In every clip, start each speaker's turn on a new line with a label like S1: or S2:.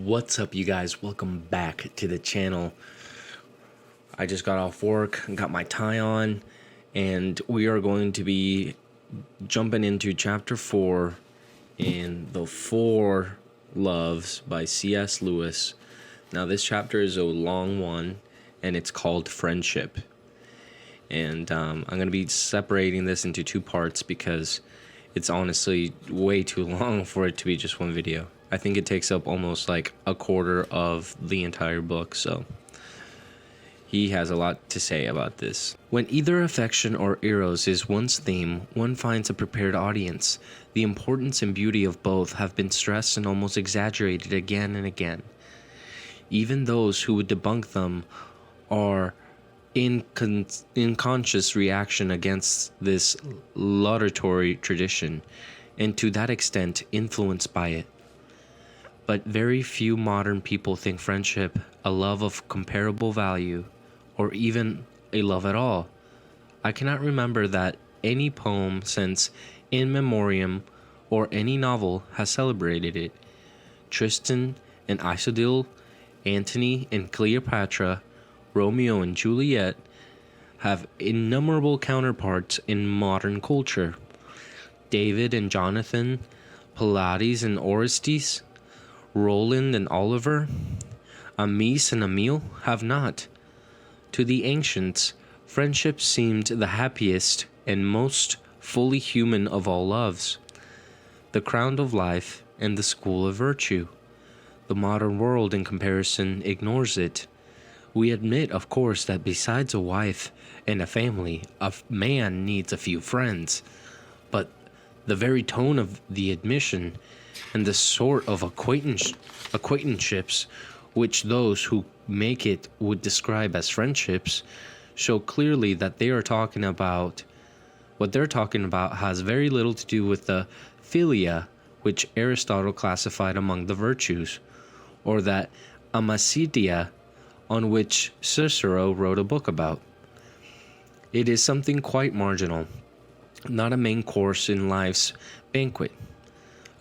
S1: What's up, you guys? Welcome back to the channel. I just got off work, got my tie on, and we are going to be jumping into chapter 4 in The Four Loves by C.S. Lewis. Now, this chapter is a long one, and it's called Friendship. And I'm going to be separating this into two parts because it's honestly way too long for it to be just one video. I think it takes up almost like a quarter of the entire book, so he has a lot to say about this. When either affection or eros is one's theme, one finds a prepared audience. The importance and beauty of both have been stressed and almost exaggerated again and again. Even those who would debunk them are in conscious reaction against this laudatory tradition, and to that extent influenced by it. But very few modern people think friendship a love of comparable value, or even a love at all. I cannot remember that any poem since In Memoriam or any novel has celebrated it. Tristan and Isolde, Antony and Cleopatra, Romeo and Juliet have innumerable counterparts in modern culture. David and Jonathan, Pylades and Orestes, Roland and Oliver, Amis and Emile have not. To the ancients, friendship seemed the happiest and most fully human of all loves, the crown of life and the school of virtue. The modern world, in comparison, ignores it. We admit, of course, that besides a wife and a family, a man needs a few friends. But the very tone of the admission and the sort of acquaintanceships which those who make it would describe as friendships show clearly that they are talking about what they're talking about has very little to do with the philia which Aristotle classified among the virtues, or that amicitia on which Cicero wrote a book about. It is something quite marginal, not a main course in life's banquet,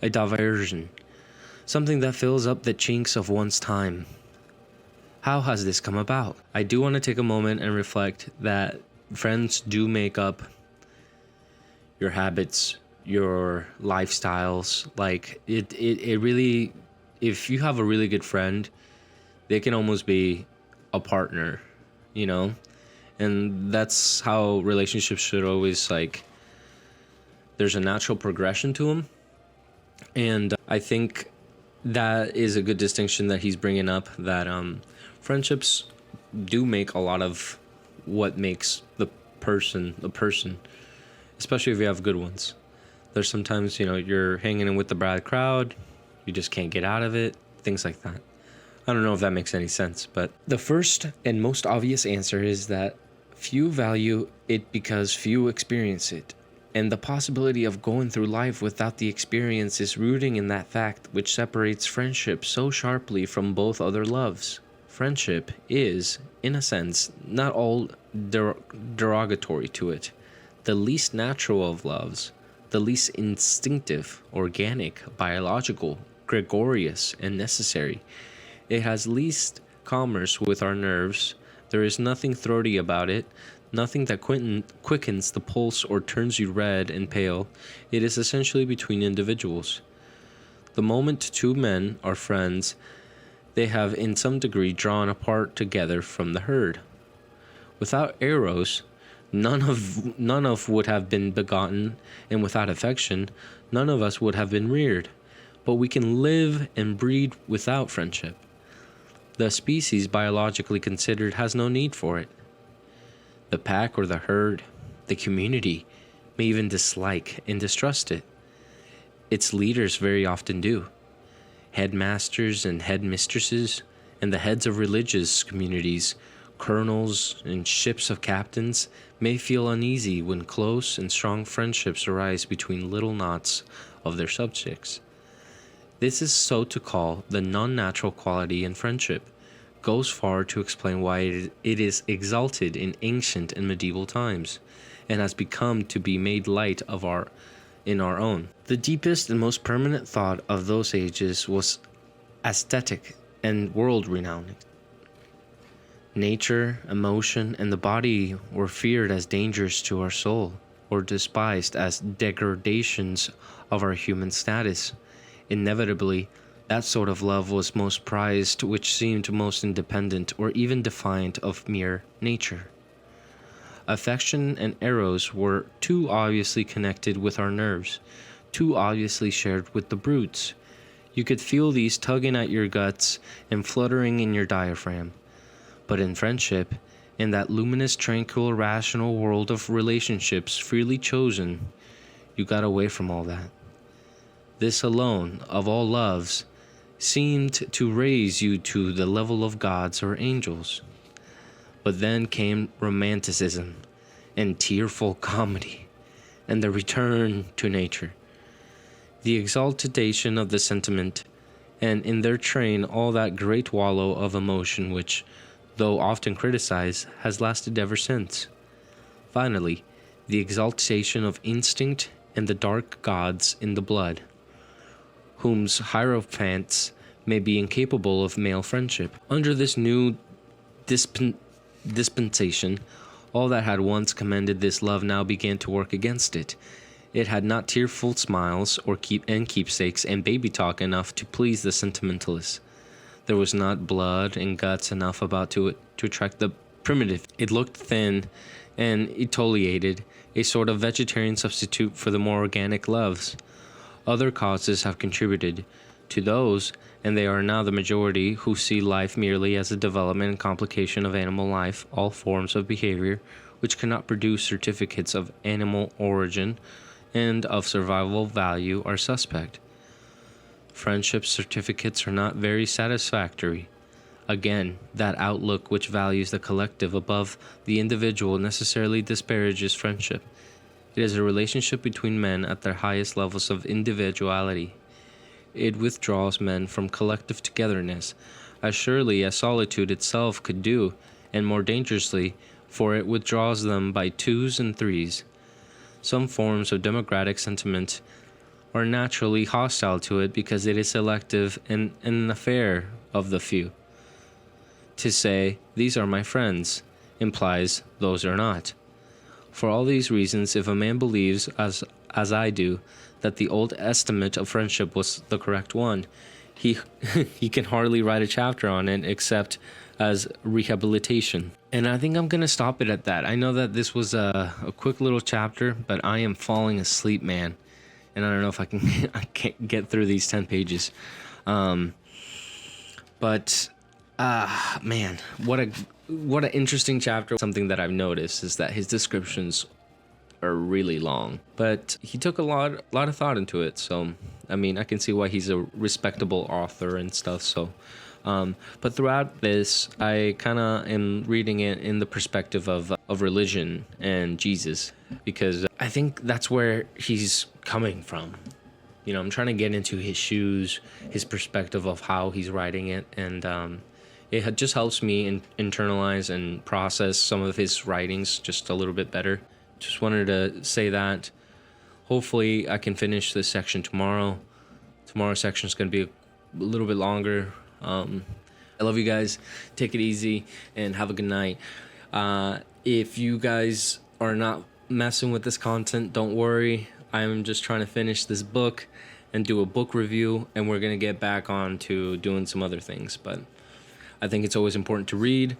S1: a diversion, something that fills up the chinks of one's time. How has this come about? I do want to take a moment and reflect that friends do make up your habits, your lifestyles. Like it really, if you have a really good friend, they can almost be a partner, you know? And that's how relationships should always, like, there's a natural progression to them. And I think that is a good distinction that he's bringing up, that friendships do make a lot of what makes the person, especially if you have good ones. There's sometimes, you're hanging in with the bad crowd, you just can't get out of it, things like that. I don't know if that makes any sense, but the first and most obvious answer is that few value it because few experience it. And the possibility of going through life without the experience is rooting in that fact which separates friendship so sharply from both other loves. Friendship is, in a sense, not all derogatory to it. The least natural of loves, the least instinctive, organic, biological, gregarious, and necessary. It has least commerce with our nerves. There is nothing throaty about it, nothing that quickens the pulse or turns you red and pale. It is essentially between individuals. The moment two men are friends, they have in some degree drawn apart together from the herd. Without eros, none of would have been begotten, and without affection, none of us would have been reared. But we can live and breed without friendship. The species, biologically considered, has no need for it. The pack or the herd, the community, may even dislike and distrust it. Its leaders very often do. Headmasters and headmistresses, and the heads of religious communities, colonels and ships of captains, may feel uneasy when close and strong friendships arise between little knots of their subjects. This is so to call the non-natural quality in friendship goes far to explain why it is exalted in ancient and medieval times, and has become to be made light of in our own. The deepest and most permanent thought of those ages was aesthetic and world renowned. Nature, emotion, and the body were feared as dangers to our soul, or despised as degradations of our human status. Inevitably, that sort of love was most prized which seemed most independent or even defiant of mere nature. Affection and eros were too obviously connected with our nerves, too obviously shared with the brutes. You could feel these tugging at your guts and fluttering in your diaphragm. But in friendship, in that luminous, tranquil, rational world of relationships freely chosen, you got away from all that. This alone, of all loves, seemed to raise you to the level of gods or angels. But then came romanticism and tearful comedy, and the return to nature, the exaltation of the sentiment, and in their train all that great wallow of emotion which, though often criticized, has lasted ever since. Finally, the exaltation of instinct and the dark gods in the blood, whose hierophants may be incapable of male friendship. Under this new dispensation, all that had once commended this love now began to work against it. It had not tearful smiles or keepsakes and baby talk enough to please the sentimentalists. There was not blood and guts enough about it to attract the primitive. It looked thin and etiolated, a sort of vegetarian substitute for the more organic loves. Other causes have contributed to those, and they are now the majority, who see life merely as a development and complication of animal life. All forms of behavior which cannot produce certificates of animal origin and of survival value are suspect. Friendship certificates are not very satisfactory. Again, that outlook which values the collective above the individual necessarily disparages friendship. It is a relationship between men at their highest levels of individuality. It withdraws men from collective togetherness, as surely as solitude itself could do, and more dangerously, for it withdraws them by twos and threes. Some forms of democratic sentiment are naturally hostile to it because it is selective and an affair of the few. To say, "These are my friends," implies those are not. For all these reasons, if a man believes, as I do, that the old estimate of friendship was the correct one, he he can hardly write a chapter on it except as rehabilitation. And I think I'm going to stop it at that. I know that this was a quick little chapter, but I am falling asleep, man. And I don't know if I can't get through these 10 pages. Man, what an interesting chapter. Something that I've noticed is that his descriptions are really long, but he took a lot of thought into it. So, I mean, I can see why he's a respectable author and stuff. So, but throughout this, I kind of am reading it in the perspective of religion and Jesus, because I think that's where he's coming from. You know, I'm trying to get into his shoes, his perspective of how he's writing it, and it just helps me internalize and process some of his writings just a little bit better. Just wanted to say that. Hopefully, I can finish this section tomorrow. Tomorrow's section is going to be a little bit longer. I love you guys. Take it easy and have a good night. If you guys are not messing with this content, don't worry. I'm just trying to finish this book and do a book review, and we're going to get back on to doing some other things. But I think it's always important to read,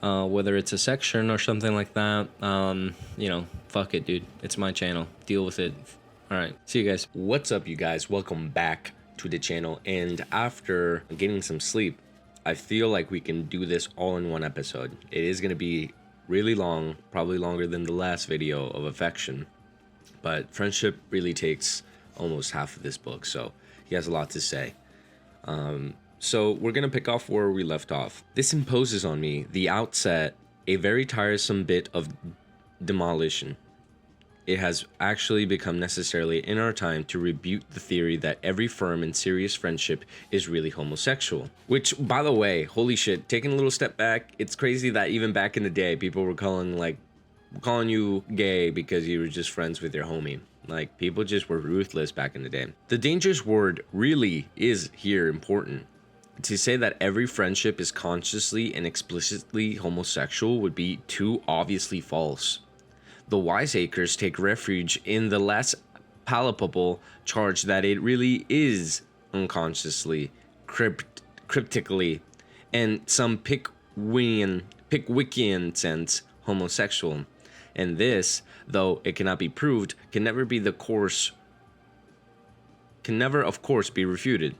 S1: whether it's a section or something like that. You know, fuck it, dude. It's my channel. Deal with it. All right. See you guys.
S2: What's up, you guys? Welcome back to the channel. And after getting some sleep, I feel like we can do this all in one episode. It is going to be really long, probably longer than the last video of affection. But friendship really takes almost half of this book, so he has a lot to say. So we're going to pick off where we left off. This imposes on me, the outset, a very tiresome bit of demolition. It has actually become necessary in our time to rebuke the theory that every firm and serious friendship is really homosexual. Which, by the way, holy shit, taking a little step back, it's crazy that even back in the day, people were calling you gay because you were just friends with your homie. Like, people just were ruthless back in the day. The dangerous word really is here important. To say that every friendship is consciously and explicitly homosexual would be too obviously false. The wiseacres take refuge in the less palpable charge that it really is unconsciously, cryptically, and some Pickwickian sense homosexual. And this, though it cannot be proved, can never of course be refuted.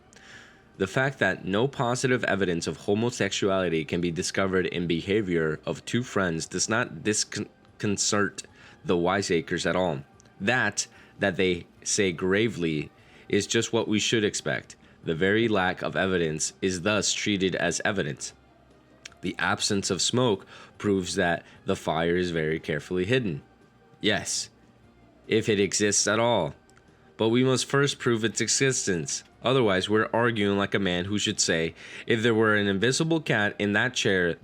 S2: The fact that no positive evidence of homosexuality can be discovered in behavior of two friends does not disconcert the wiseacres at all. That they say gravely is just what we should expect. The very lack of evidence is thus treated as evidence. The absence of smoke proves that the fire is very carefully hidden. Yes, if it exists at all. But we must first prove its existence. Otherwise, we're arguing like a man who should say, if there were an invisible cat in that chair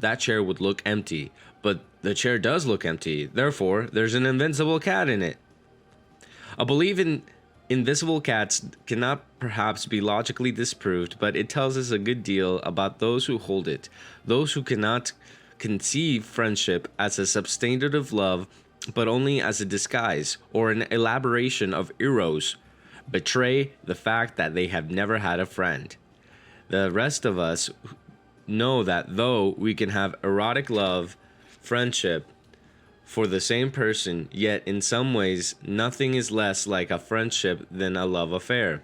S2: would look empty. But the chair does look empty. Therefore, there's an invincible cat in it. A belief in invisible cats cannot perhaps be logically disproved, but it tells us a good deal about those who hold it. Those who cannot conceive friendship as a substantive love, but only as a disguise or an elaboration of eros, betray the fact that they have never had a friend. The rest of us know that though we can have erotic love, friendship, for the same person, yet in some ways nothing is less like a friendship than a love affair.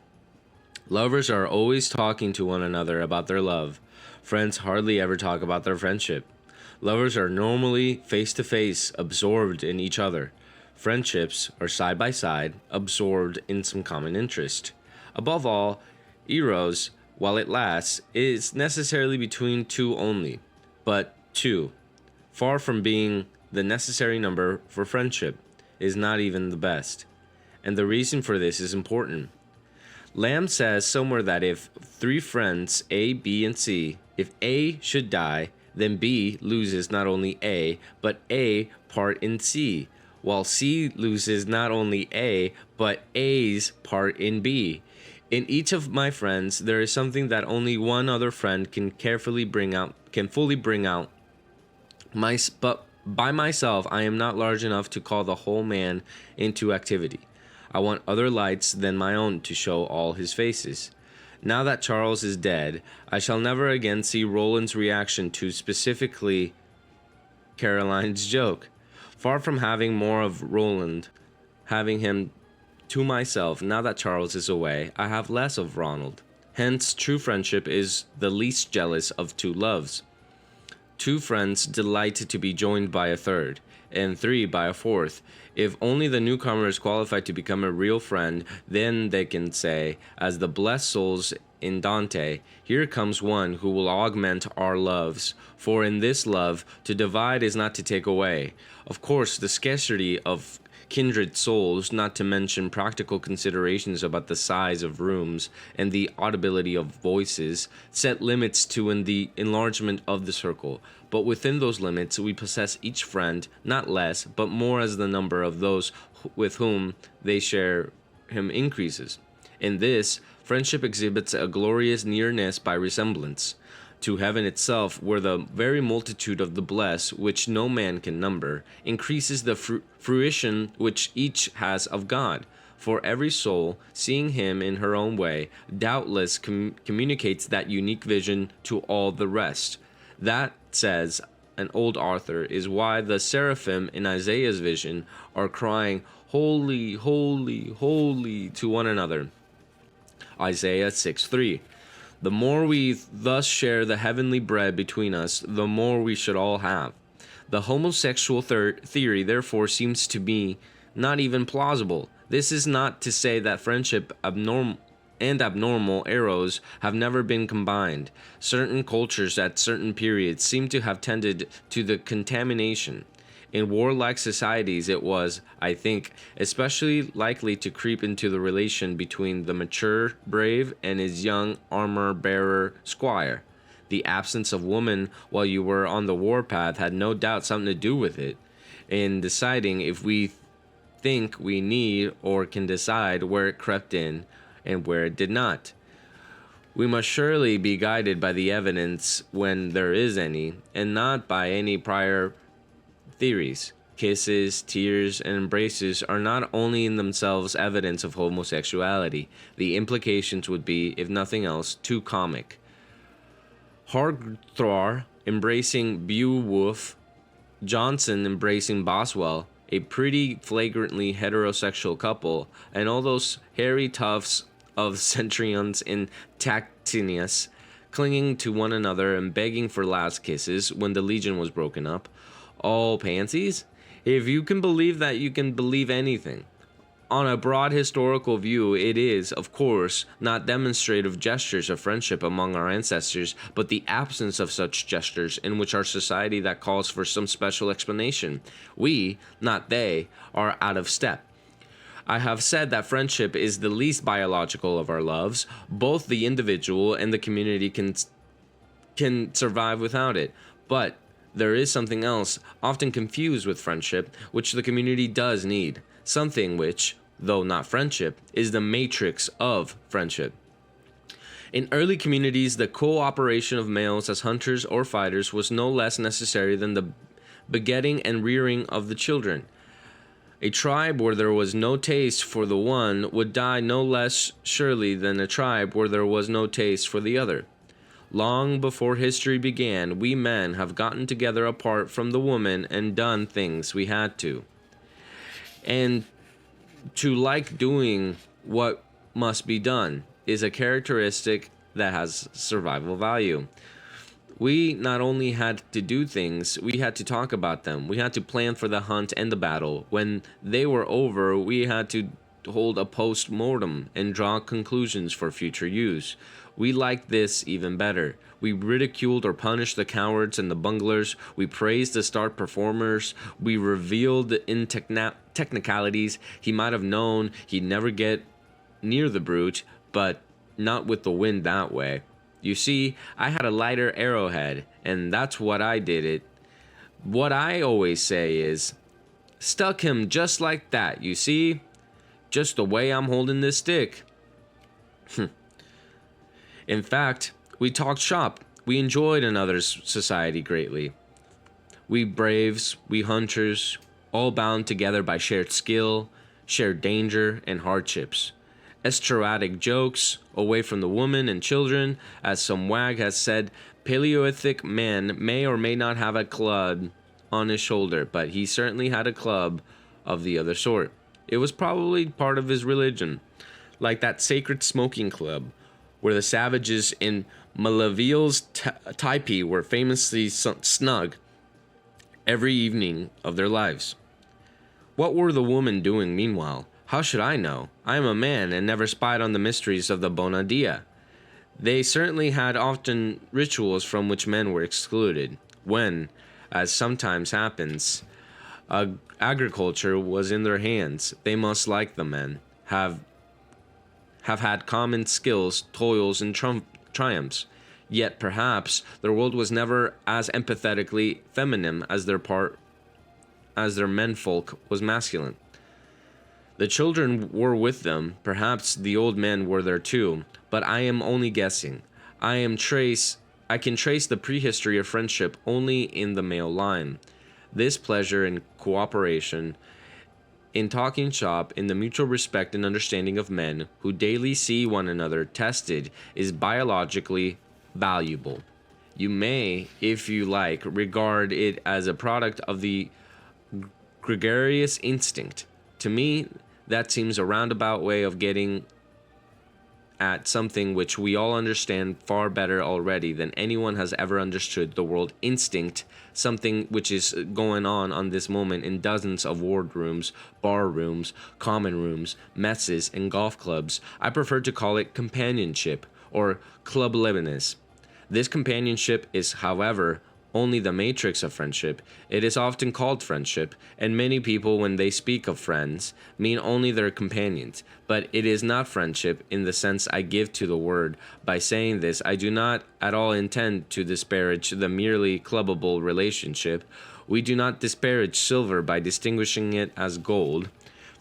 S2: Lovers are always talking to one another about their love. Friends hardly ever talk about their friendship. Lovers are normally face to face, absorbed in each other. Friendships are side by side, absorbed in some common interest. Above all, eros, while it lasts, is necessarily between two only, but two, far from being the necessary number for friendship, is not even the best. And the reason for this is important. Lamb says somewhere that if three friends, A, B, and C, if A should die, then B loses not only A, but A part in C, while C loses not only A, but A's part in B. In each of my friends, there is something that only one other friend can fully bring out. But by myself, I am not large enough to call the whole man into activity. I want other lights than my own to show all his faces. Now that Charles is dead, I shall never again see Roland's reaction to specifically Caroline's joke. Far from having more of Roland, having him to myself, now that Charles is away, I have less of Ronald. Hence, true friendship is the least jealous of two loves. Two friends delight to be joined by a third, and three by a fourth. If only the newcomer is qualified to become a real friend, then they can say, as the blessed souls in Dante, here comes one who will augment our loves. For in this love, to divide is not to take away. Of course, the scarcity of kindred souls, not to mention practical considerations about the size of rooms and the audibility of voices, set limits to the enlargement of the circle. But within those limits, we possess each friend, not less, but more as the number of those with whom they share him increases. In this, friendship exhibits a glorious nearness by resemblance to heaven itself, where the very multitude of the blessed, which no man can number, increases the fruition which each has of God. For every soul, seeing him in her own way, doubtless communicates that unique vision to all the rest. That, says an old author, is why the seraphim in Isaiah's vision are crying, "Holy, holy, holy," to one another. Isaiah 6:3. The more we thus share the heavenly bread between us, the more we should all have. The homosexual theory, therefore, seems to me not even plausible. This is not to say that friendship abnormal eros have never been combined. Certain cultures at certain periods seem to have tended to the contamination. In warlike societies, it was, I think, especially likely to creep into the relation between the mature brave and his young armor-bearer squire. The absence of woman while you were on the warpath had no doubt something to do with it, in deciding if we think we need or can decide where it crept in and where it did not.
S1: We must surely be guided by the evidence when there is any, and not by any prior theories. Kisses, tears, and embraces are not only in themselves evidence of homosexuality, the implications would be, if nothing else, too comic. Harthroar embracing Beowulf, Johnson embracing Boswell, a pretty flagrantly heterosexual couple, and all those hairy toughs of Centurions in Tactinius clinging to one another and begging for last kisses when the legion was broken up. All pansies? If you can believe that, you can believe anything. On a broad historical view, it is, of course, not demonstrative gestures of friendship among our ancestors, but the absence of such gestures in which our society that calls for some special explanation. We, not they, are out of step. I have said that friendship is the least biological of our loves. Both the individual and the community can survive without it. But there is something else, often confused with friendship, which the community does need. Something which, though not friendship, is the matrix of friendship. In early communities, the cooperation of males as hunters or fighters was no less necessary than the begetting and rearing of the children. A tribe where there was no taste for the one would die no less surely than a tribe where there was no taste for the other. Long before history began, we men have gotten together apart from the woman and done things we had to. And to like doing what must be done is a characteristic that has survival value. We not only had to do things, we had to talk about them. We had to plan for the hunt and the battle. When they were over, we had to hold a post-mortem and draw conclusions for future use. We liked this even better. We ridiculed or punished the cowards and the bunglers. We praised the star performers. We revealed in technicalities he might have known he'd never get near the brute, but not with the wind that way. You see, I had a lighter arrowhead, and that's what I did it. What I always say is, stuck him just like that, you see? Just the way I'm holding this stick. In fact, we talked shop. We enjoyed another's society greatly. We braves, we hunters, all bound together by shared skill, shared danger, and hardships. Estratic jokes, away from the women and children, as some wag has said, Paleolithic man may or may not have a club on his shoulder, but he certainly had a club of the other sort. It was probably part of his religion, like that sacred smoking club, where the savages in Malavil's Taipi were famously snug every evening of their lives. What were the women doing meanwhile? How should I know? I am a man and never spied on the mysteries of the Bonadia. They certainly had often rituals from which men were excluded. When, as sometimes happens, agriculture was in their hands, they must, like the men, have had common skills, toils, and triumphs. Yet perhaps their world was never as empathetically feminine as their menfolk was masculine. The children were with them, perhaps the old men were there too, but I am only guessing. I can trace the prehistory of friendship only in the male line. This pleasure in cooperation, in talking shop, in the mutual respect and understanding of men who daily see one another tested, is biologically valuable. You may, if you like, regard it as a product of the gregarious instinct. To me, that seems a roundabout way of getting at something which we all understand far better already than anyone has ever understood the word instinct, something which is going on this moment in dozens of wardrooms, bar rooms, common rooms, messes, and golf clubs. I prefer to call it companionship, or clublibness. This companionship is, however, only the matrix of friendship. It is often called friendship, and many people, when they speak of friends, mean only their companions. But it is not friendship in the sense I give to the word. By saying this, I do not at all intend to disparage the merely clubbable relationship. We do not disparage silver by distinguishing it as gold.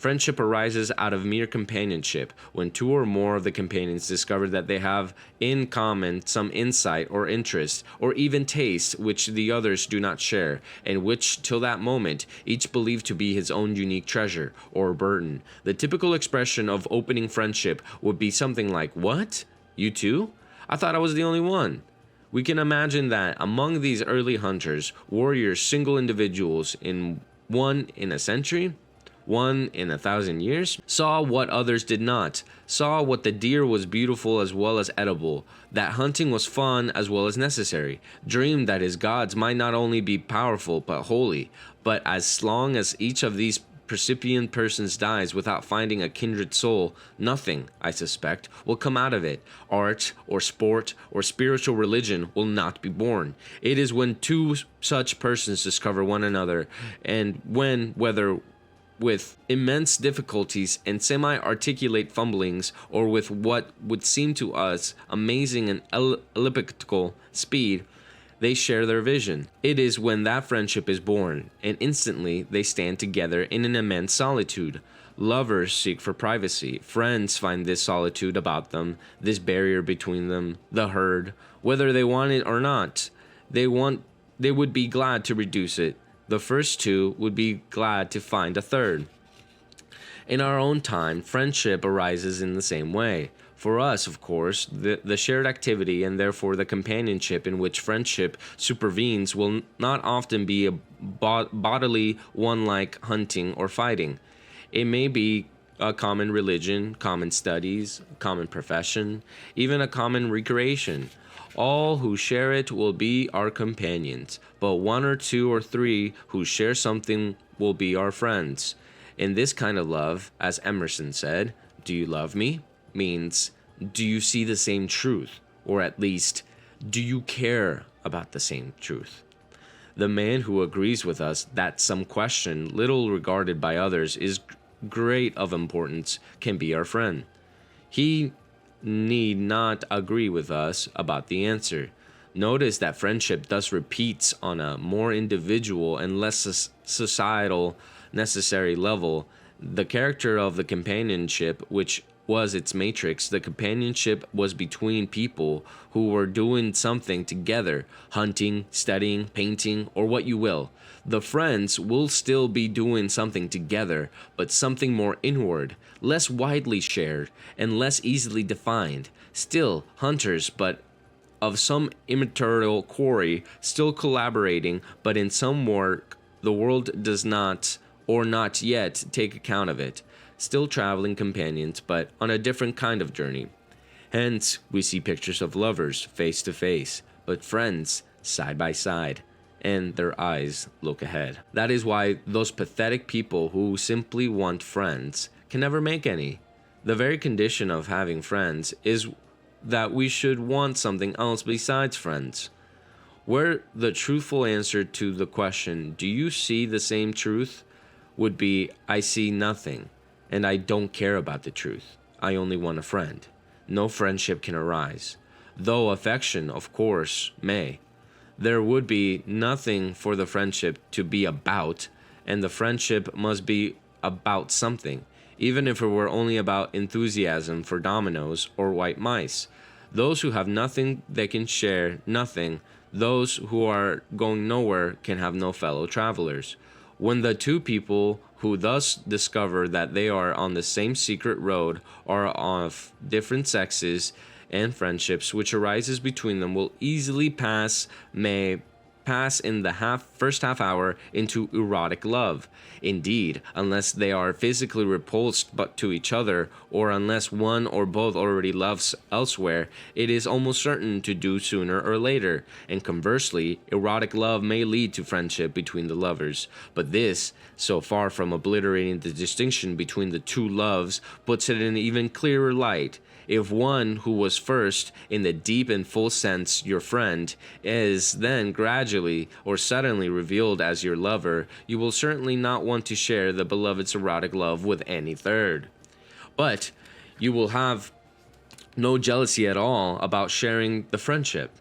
S2: Friendship arises out of mere companionship, when two or more of the companions discover that they have in common some insight or interest, or even taste which the others do not share, and which, till that moment, each believed to be his own unique treasure or burden. The typical expression of opening friendship would be something like, "What? You too? I thought I was the only one." We can imagine that among these early hunters, warriors, single individuals, one in a century, one in 1,000 years, saw what others did not, saw what the deer was beautiful as well as edible, that hunting was fun as well as necessary, dreamed that his gods might not only be powerful but holy, but as long as each of these percipient persons dies without finding a kindred soul, nothing, I suspect, will come out of it. Art or sport or spiritual religion will not be born. It is when two such persons discover one another, and when, whether with immense difficulties and semi-articulate fumblings, or with what would seem to us amazing and elliptical speed, they share their vision. It is when that friendship is born, and instantly they stand together in an immense solitude. Lovers seek for privacy. Friends find this solitude about them, this barrier between them, the herd. Whether they want it or not, they would be glad to reduce it. The first two would be glad to find a third. In our own time, friendship arises in the same way. For us, of course, the shared activity and therefore the companionship in which friendship supervenes will not often be a bodily one like hunting or fighting. It may be a common religion, common studies, common profession, even a common recreation. All who share it will be our companions, but one or two or three who share something will be our friends. In this kind of love, as Emerson said, "Do you love me?" means, do you see the same truth? Or at least, do you care about the same truth? The man who agrees with us that some question, little regarded by others, is great of importance, can be our friend. He need not agree with us about the answer. Notice that friendship thus repeats on a more individual and less societal necessary level the character of the companionship which was its matrix. The companionship was between people who were doing something together, hunting, studying, painting, or what you will. The friends will still be doing something together, but something more inward, less widely shared, and less easily defined. Still hunters, but of some immaterial quarry, still collaborating, but in some work the world does not, or not yet, take account of it. Still traveling companions, but on a different kind of journey. Hence, we see pictures of lovers face to face, but friends side by side, and their eyes look ahead. That is why those pathetic people who simply want friends can never make any. The very condition of having friends is that we should want something else besides friends. Where the truthful answer to the question, "Do you see the same truth?" would be, "I see nothing. And I don't care about the truth. I only want a friend." No friendship can arise, though affection, of course, may. There would be nothing for the friendship to be about, and the friendship must be about something, even if it were only about enthusiasm for dominoes or white mice. Those who have nothing they can share nothing. Those who are going nowhere can have no fellow travelers. When the two people who thus discover that they are on the same secret road are of different sexes, and friendships which arises between them will easily may pass in the first half hour into erotic love. Indeed, unless they are physically repulsed but to each other, or unless one or both already loves elsewhere, it is almost certain to do sooner or later. And conversely, erotic love may lead to friendship between the lovers. But this, so far from obliterating the distinction between the two loves, puts it in an even clearer light. If one who was first, in the deep and full sense, your friend, is then gradually or suddenly revealed as your lover, you will certainly not want to share the beloved's erotic love with any third. But you will have no jealousy at all about sharing the friendship.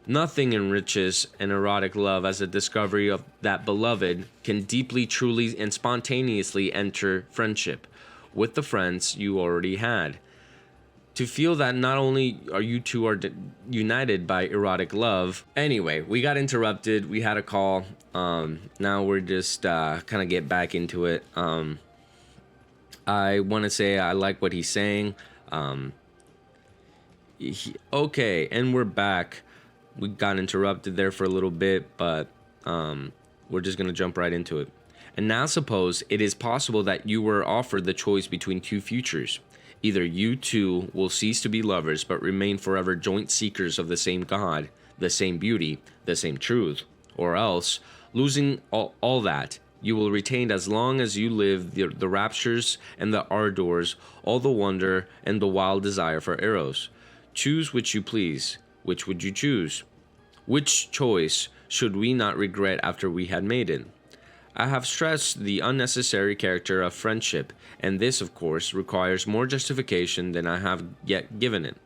S2: Nothing enriches an erotic love as a discovery of that beloved can deeply, truly, and spontaneously enter friendship with the friends you already had. To feel that not only are you two united by erotic love. Anyway, we got interrupted. We had a call. Now we're just kind of get back into it. I want to say I like what he's saying. Okay, and we're back. We got interrupted there for a little bit, but we're just going to jump right into it. And now suppose it is possible that you were offered the choice between two futures. Either you two will cease to be lovers but remain forever joint seekers of the same God, the same beauty, the same truth, or else, losing all that, you will retain as long as you live the raptures and the ardors, all the wonder and the wild desire for eros. Choose which you please. Which would you choose? Which choice should we not regret after we had made it? I have stressed the unnecessary character of friendship, and this, of course, requires more justification than I have yet given it.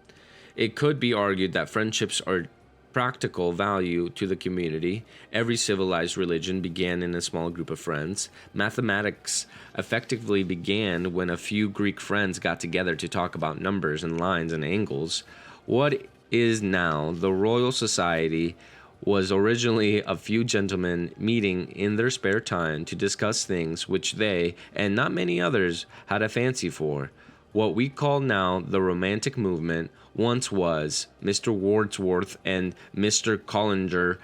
S2: It could be argued that friendships are practical value to the community. Every civilized religion began in a small group of friends. Mathematics effectively began when a few Greek friends got together to talk about numbers and lines and angles. What is now the Royal Society was originally a few gentlemen meeting in their spare time to discuss things which they, and not many others, had a fancy for. What we call now the Romantic movement once was Mr. Wordsworth and Mr. Collinger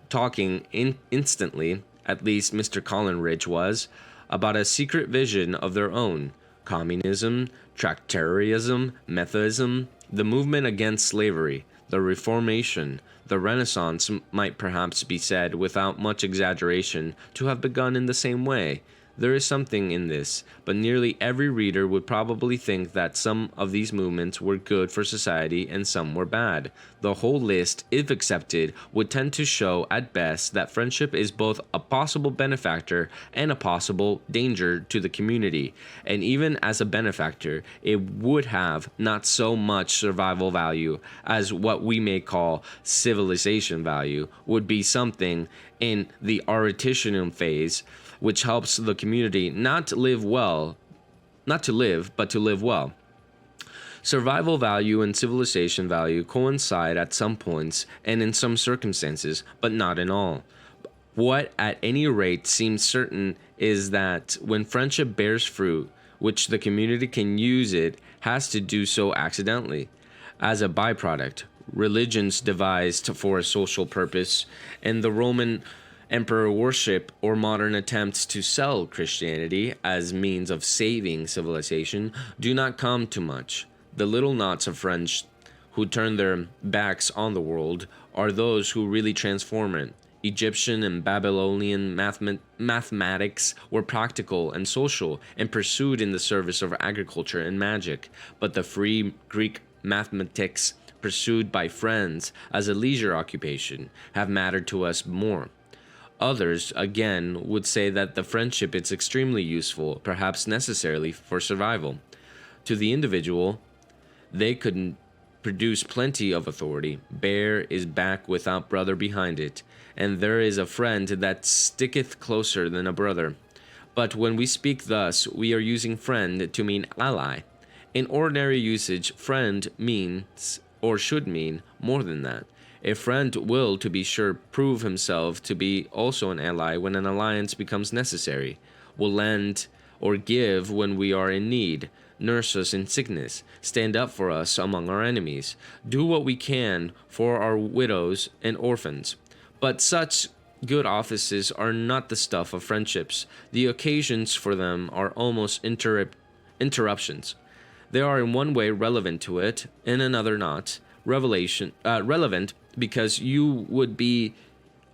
S2: talking instantly, at least Mr. Coleridge was, about a secret vision of their own. Communism, Tractarianism, Methodism, the movement against slavery, the Reformation, the Renaissance might perhaps be said, without much exaggeration, to have begun in the same way. There is something in this, but nearly every reader would probably think that some of these movements were good for society and some were bad. The whole list, if accepted, would tend to show at best that friendship is both a possible benefactor and a possible danger to the community. And even as a benefactor, it would have not so much survival value as what we may call civilization value, would be something in the Aretian phase, which helps the community not to live, but to live well. Survival value and civilization value coincide at some points and in some circumstances, but not in all. What at any rate seems certain is that when friendship bears fruit, which the community can use, it has to do so accidentally, as a byproduct. Religions devised for a social purpose, and the Roman emperor worship or modern attempts to sell Christianity as means of saving civilization do not come to much. The little knots of friends who turn their backs on the world are those who really transform it. Egyptian and Babylonian mathematics were practical and social and pursued in the service of agriculture and magic, but the free Greek mathematics pursued by friends as a leisure occupation have mattered to us more. Others, again, would say that the friendship is extremely useful, perhaps necessarily for survival. To the individual, they could produce plenty of authority. Bear is back without brother behind it, and there is a friend that sticketh closer than a brother. But when we speak thus, we are using friend to mean ally. In ordinary usage, friend means, or should mean, more than that. A friend will, to be sure, prove himself to be also an ally when an alliance becomes necessary, will lend or give when we are in need, nurse us in sickness, stand up for us among our enemies, do what we can for our widows and orphans. But such good offices are not the stuff of friendships. The occasions for them are almost interruptions. They are in one way relevant to it, in another not. Relevant because you would be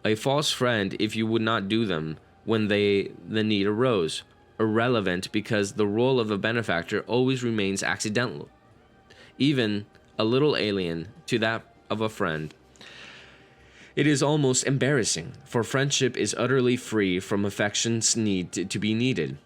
S2: a false friend if you would not do them when the need arose. Irrelevant because the role of a benefactor always remains accidental, even a little alien to that of a friend. It is almost embarrassing, for friendship is utterly free from affection's need to be needed.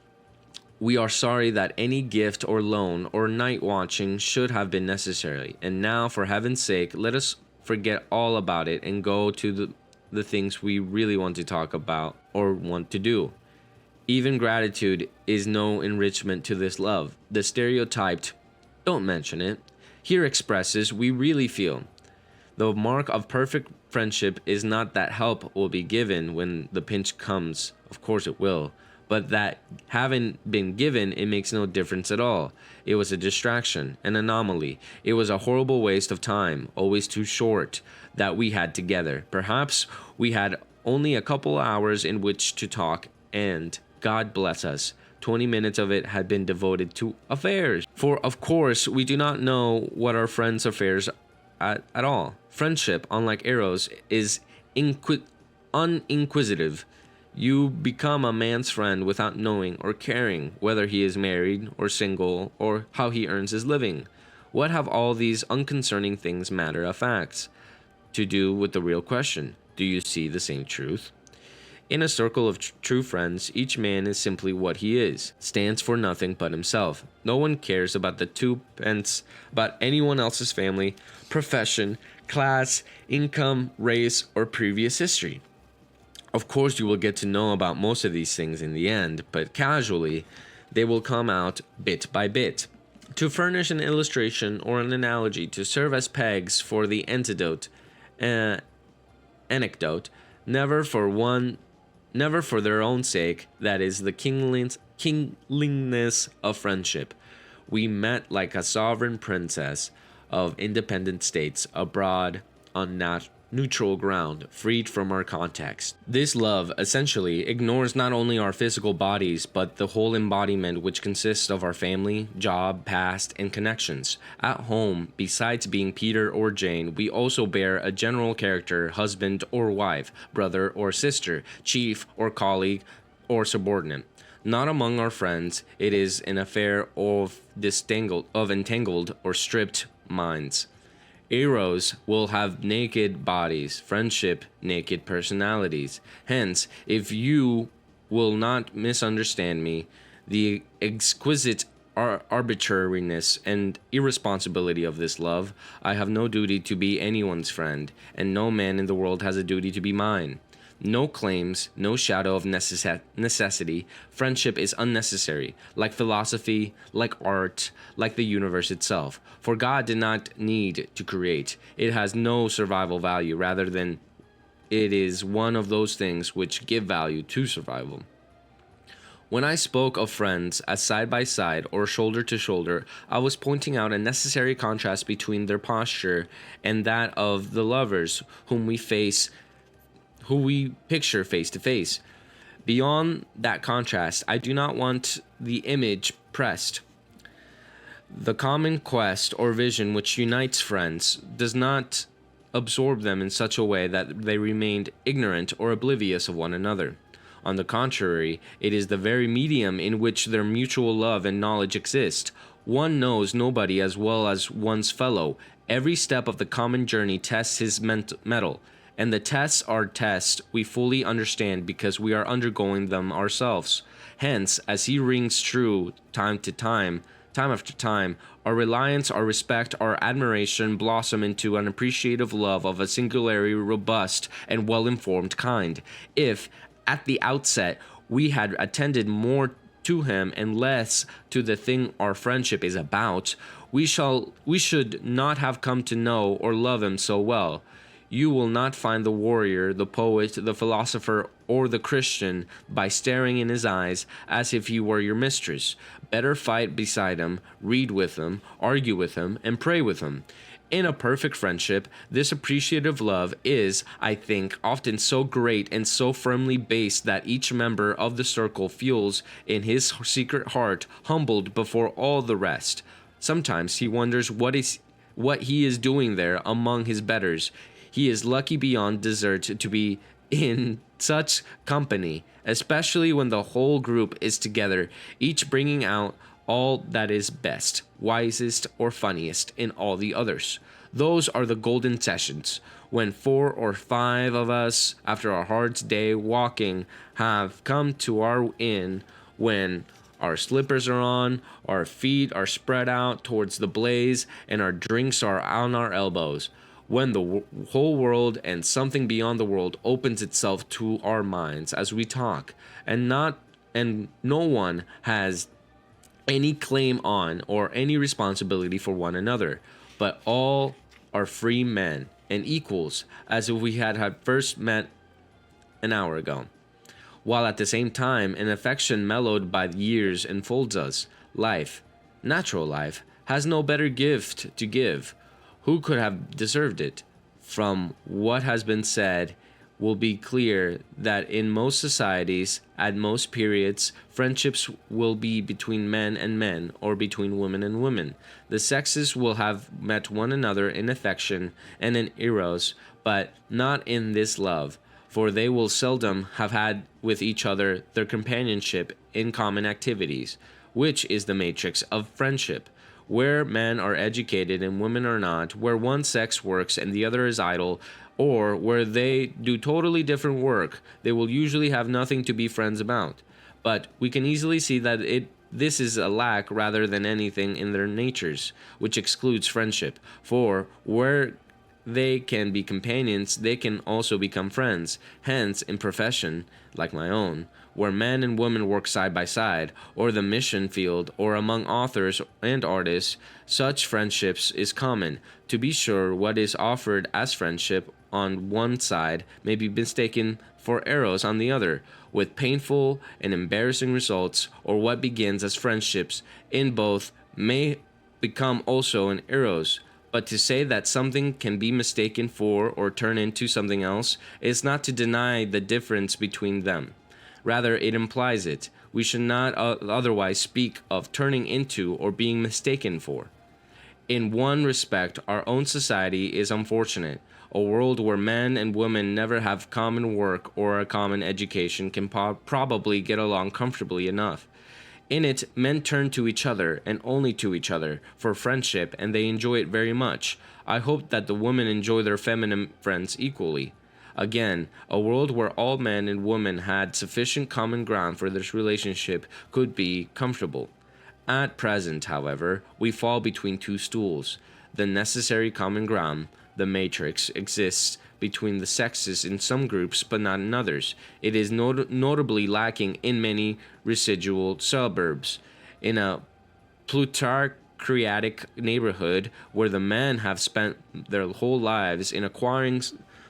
S2: We are sorry that any gift or loan or night watching should have been necessary, and now, for heaven's sake, let us forget all about it and go to the things we really want to talk about or want to do. Even gratitude is no enrichment to this love. The stereotyped, don't mention it, here expresses we really feel. The mark of perfect friendship is not that help will be given when the pinch comes, of course it will, but that having been given, it makes no difference at all. It was a distraction, an anomaly. It was a horrible waste of time, always too short, that we had together. Perhaps we had only a couple hours in which to talk, and God bless us, 20 minutes of it had been devoted to affairs. For of course, we do not know what our friends' affairs at all. Friendship, unlike Eros, is uninquisitive. You become a man's friend without knowing or caring whether he is married or single or how he earns his living. What have all these unconcerning things matter of facts to do with the real question? Do you see the same truth? In a circle of true friends, each man is simply what he is, stands for nothing but himself. No one cares about the twopence, about anyone else's family, profession, class, income, race, or previous history. Of course, you will get to know about most of these things in the end, but casually, they will come out bit by bit. To furnish an illustration or an analogy to serve as pegs for the anecdote, never for their own sake, that is the kingliness of friendship. We met like a sovereign princess of independent states abroad on neutral ground, freed from our context. This love essentially ignores not only our physical bodies, but the whole embodiment which consists of our family, job, past, and connections. At home, besides being Peter or Jane, we also bear a general character, husband or wife, brother or sister, chief or colleague or subordinate. Not among our friends, it is an affair of entangled or stripped minds. Eros will have naked bodies, friendship, naked personalities. Hence, if you will not misunderstand me, the exquisite arbitrariness and irresponsibility of this love, I have no duty to be anyone's friend, and no man in the world has a duty to be mine. No claims, no shadow of necessity. Friendship is unnecessary, like philosophy, like art, like the universe itself. For God did not need to create. It has no survival value, rather than it is one of those things which give value to survival. When I spoke of friends as side by side or shoulder to shoulder, I was pointing out a necessary contrast between their posture and that of the lovers who we picture face to face. Beyond that contrast, I do not want the image pressed. The common quest or vision which unites friends does not absorb them in such a way that they remain ignorant or oblivious of one another. On the contrary, it is the very medium in which their mutual love and knowledge exist. One knows nobody as well as one's fellow. Every step of the common journey tests his mettle. And the tests are tests we fully understand because we are undergoing them ourselves. Hence, as he rings true time after time, our reliance, our respect, our admiration blossom into an appreciative love of a singularly robust and well-informed kind. If, at the outset, we had attended more to him and less to the thing our friendship is about, we should not have come to know or love him so well. You will not find the warrior, the poet, the philosopher, or the Christian by staring in his eyes as if he were your mistress. Better fight beside him, read with him, argue with him, and pray with him. In a perfect friendship, this appreciative love is, I think, often so great and so firmly based that each member of the circle feels in his secret heart humbled before all the rest. Sometimes he wonders what he is doing there among his betters. He is lucky beyond desert to be in such company, especially when the whole group is together, each bringing out all that is best, wisest, or funniest in all the others. Those are the golden sessions, when 4 or 5 of us, after a hard day walking, have come to our inn, when our slippers are on, our feet are spread out towards the blaze, and our drinks are on our elbows. when the whole world and something beyond the world opens itself to our minds as we talk, and no one has any claim on or any responsibility for one another, but all are free men and equals, as if we had first met an hour ago, while at the same time an affection mellowed by years enfolds us. Life, natural life, has no better gift to give. Who could have deserved it? From what has been said, will be clear that in most societies, at most periods, friendships will be between men and men, or between women and women. The sexes will have met one another in affection and in eros, but not in this love, for they will seldom have had with each other their companionship in common activities, which is the matrix of friendship. Where men are educated and women are not, where one sex works and the other is idle, or where they do totally different work, they will usually have nothing to be friends about. But we can easily see that this is a lack rather than anything in their natures, which excludes friendship. For where they can be companions, they can also become friends. Hence, in profession, like my own, where men and women work side by side, or the mission field, or among authors and artists, such friendships is common. To be sure, what is offered as friendship on one side may be mistaken for eros on the other, with painful and embarrassing results, or what begins as friendships in both may become also an eros. But to say that something can be mistaken for or turn into something else is not to deny the difference between them. Rather, it implies it. We should not otherwise speak of turning into or being mistaken for. In one respect, our own society is unfortunate. A world where men and women never have common work or a common education can probably get along comfortably enough. In it, men turn to each other, and only to each other, for friendship, and they enjoy it very much. I hope that the women enjoy their feminine friends equally. Again, a world where all men and women had sufficient common ground for this relationship could be comfortable. At present, however, we fall between two stools. The necessary common ground, the matrix, exists between the sexes in some groups but not in others. It is notably lacking in many residual suburbs. In a plutocratic neighborhood where the men have spent their whole lives in acquiring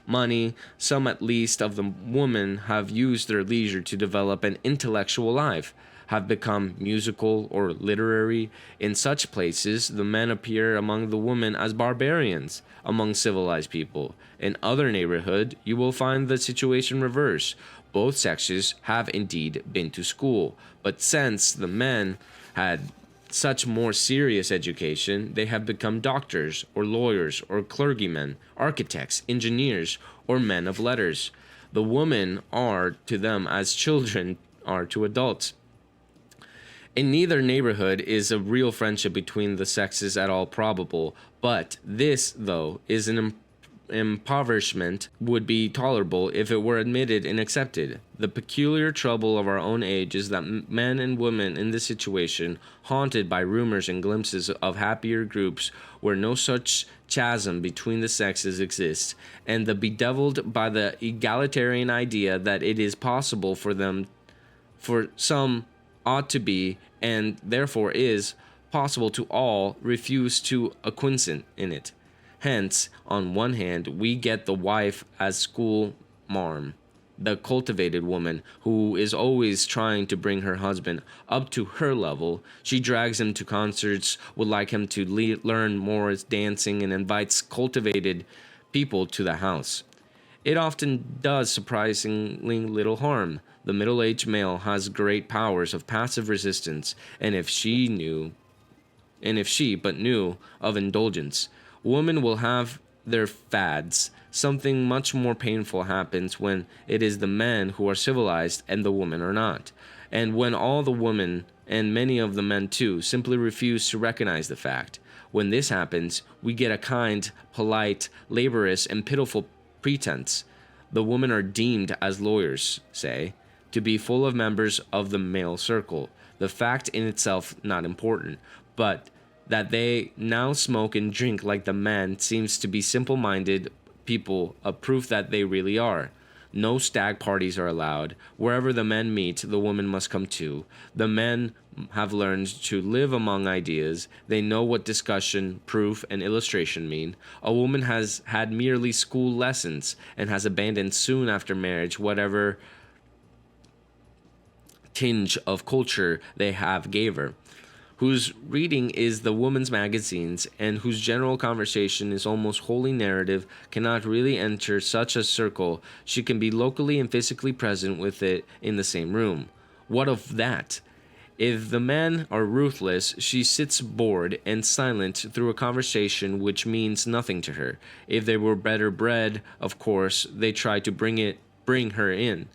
S2: money, some at least of the women have used their leisure to develop an intellectual life, have become musical or literary. In such places, the men appear among the women as barbarians among civilized people. In other neighborhood, you will find the situation reverse. Both sexes have indeed been to school, but since the men had such more serious education, they have become doctors or lawyers or clergymen, architects, engineers, or men of letters. The women are to them as children are to adults. In neither neighborhood is a real friendship between the sexes at all probable, but this, though, is an impoverishment, would be tolerable if it were admitted and accepted. The peculiar trouble of our own age is that men and women in this situation, haunted by rumors and glimpses of happier groups where no such chasm between the sexes exists, and the bedeviled by the egalitarian idea that it is possible for some ought to be, and therefore is, possible to all, refuse to acquiesce in it. Hence, on one hand, we get the wife as school marm, the cultivated woman who is always trying to bring her husband up to her level. She drags him to concerts, would like him to learn more dancing, and invites cultivated people to the house. It often does surprisingly little harm. The middle-aged male has great powers of passive resistance, and if she but knew of indulgence, women will have their fads. Something much more painful happens when it is the men who are civilized and the women are not, and when all the women, and many of the men too, simply refuse to recognize the fact. When this happens, we get a kind, polite, laborious, and pitiful pretense. The women are deemed, as lawyers say, to be full of members of the male circle, the fact in itself not important, but
S1: That they now smoke and drink like the men seems to be simple-minded people, a proof that they really are. No stag parties are allowed. Wherever the men meet, the women must come too. The men have learned to live among ideas. They know what discussion, proof, and illustration mean. A woman has had merely school lessons and has abandoned soon after marriage whatever tinge of culture they have gave her, whose reading is the woman's magazines, and whose general conversation is almost wholly narrative, cannot really enter such a circle. She can be locally and physically present with it in the same room. What of that? If the men are ruthless, she sits bored and silent through a conversation which means nothing to her. If they were better bred, of course, they try to bring her in.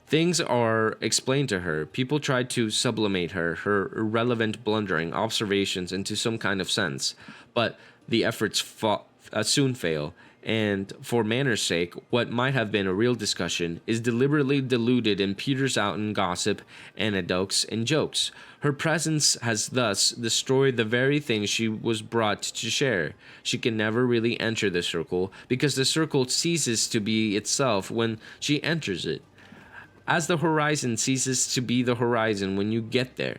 S1: Things are explained to her. People try to sublimate her irrelevant blundering observations into some kind of sense. But the efforts soon fail, and for manners' sake, what might have been a real discussion is deliberately diluted and peters out in gossip, anecdotes, and jokes. Her presence has thus destroyed the very thing she was brought to share. She can never really enter the circle, because the circle ceases to be itself when she enters it, as the horizon ceases to be the horizon when you get there.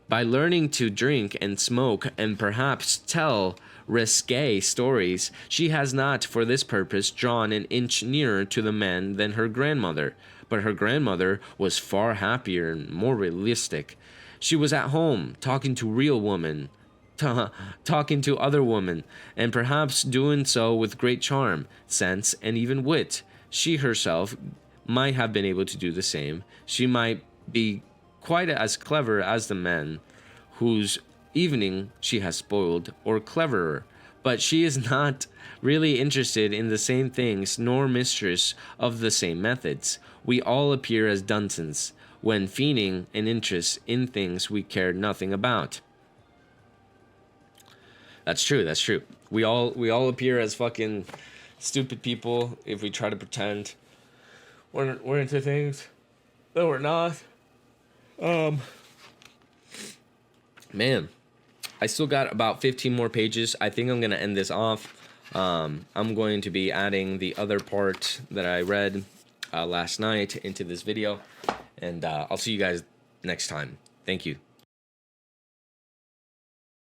S1: By learning to drink and smoke and perhaps tell risque stories, she has not, for this purpose, drawn an inch nearer to the men than her grandmother. But her grandmother was far happier and more realistic. She was at home, talking to real women, talking to other women, and perhaps doing so with great charm, sense, and even wit. She herself might have been able to do the same. She might be quite as clever as the men whose evening she has spoiled, or cleverer, but she is not really interested in the same things nor mistress of the same methods. We all appear as dunces when feigning an interest in things we cared nothing about. That's true. We all appear as fucking stupid people if we try to pretend we're into things that we're not. Man, I still got about 15 more pages. I think I'm going to end this off. I'm going to be adding the other part that I read last night into this video. And I'll see you guys next time. Thank you.